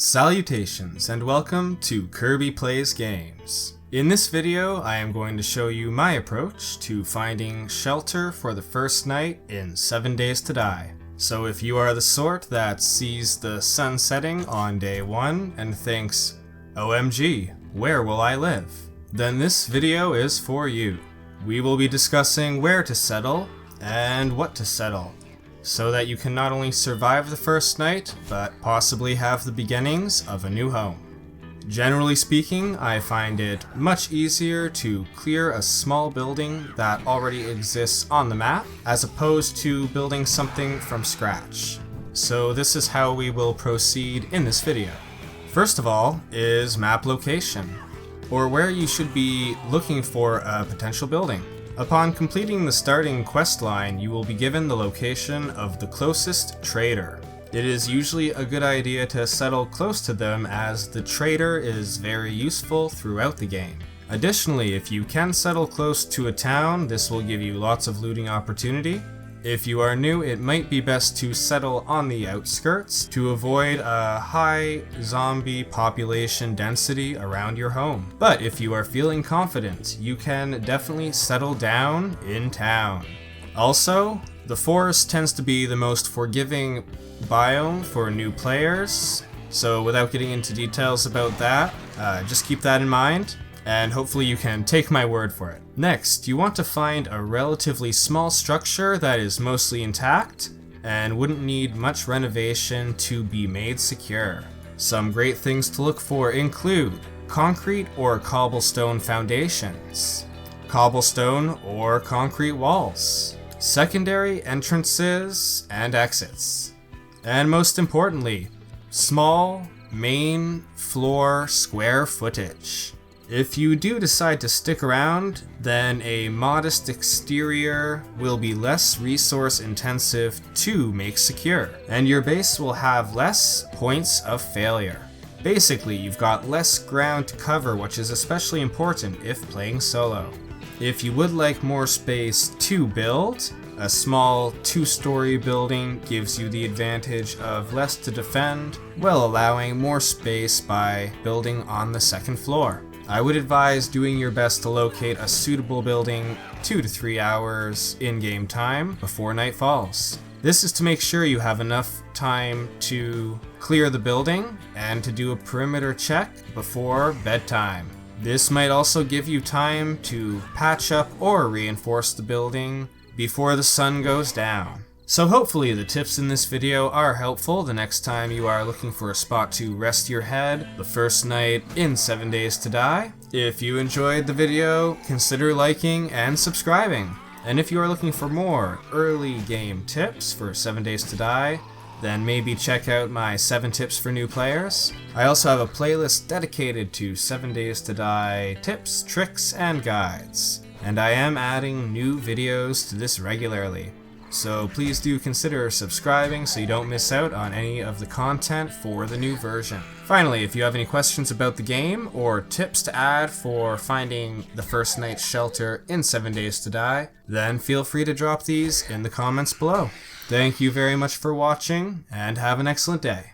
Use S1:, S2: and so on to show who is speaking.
S1: Salutations and welcome to Kirby Plays Games. In this video, I am going to show you my approach to finding shelter for the first night in 7 Days to Die. So if you are the sort that sees the sun setting on day 1 and thinks, OMG, where will I live? Then this video is for you. We will be discussing where to settle and what to settle, so that you can not only survive the first night, but possibly have the beginnings of a new home. Generally speaking, I find it much easier to clear a small building that already exists on the map, as opposed to building something from scratch. So this is how we will proceed in this video. First of all is map location, or where you should be looking for a potential building. Upon completing the starting quest line, you will be given the location of the closest trader. It is usually a good idea to settle close to them, as the trader is very useful throughout the game. Additionally, if you can settle close to a town, this will give you lots of looting opportunity. If you are new, it might be best to settle on the outskirts to avoid a high zombie population density around your home. But if you are feeling confident, you can definitely settle down in town. Also, the forest tends to be the most forgiving biome for new players, so without getting into details about that, just keep that in mind, and hopefully you can take my word for it. Next, you want to find a relatively small structure that is mostly intact and wouldn't need much renovation to be made secure. Some great things to look for include concrete or cobblestone foundations, cobblestone or concrete walls, secondary entrances and exits, and most importantly, small main floor square footage. If you do decide to stick around, then a modest exterior will be less resource intensive to make secure, and your base will have less points of failure. Basically, you've got less ground to cover, which is especially important if playing solo. If you would like more space to build, a small 2-story building gives you the advantage of less to defend, while allowing more space by building on the second floor. I would advise doing your best to locate a suitable building 2 to 3 hours in-game time before night falls. This is to make sure you have enough time to clear the building and to do a perimeter check before bedtime. This might also give you time to patch up or reinforce the building before the sun goes down. So hopefully the tips in this video are helpful the next time you are looking for a spot to rest your head the first night in 7 Days to Die. If you enjoyed the video, consider liking and subscribing. And if you are looking for more early game tips for 7 Days to Die, then maybe check out my 7 tips for new players. I also have a playlist dedicated to 7 Days to Die tips, tricks, and guides. And I am adding new videos to this regularly. So please do consider subscribing so you don't miss out on any of the content for the new version. Finally, if you have any questions about the game or tips to add for finding the first night's shelter in 7 Days to Die, then feel free to drop these in the comments below. Thank you very much for watching, and have an excellent day.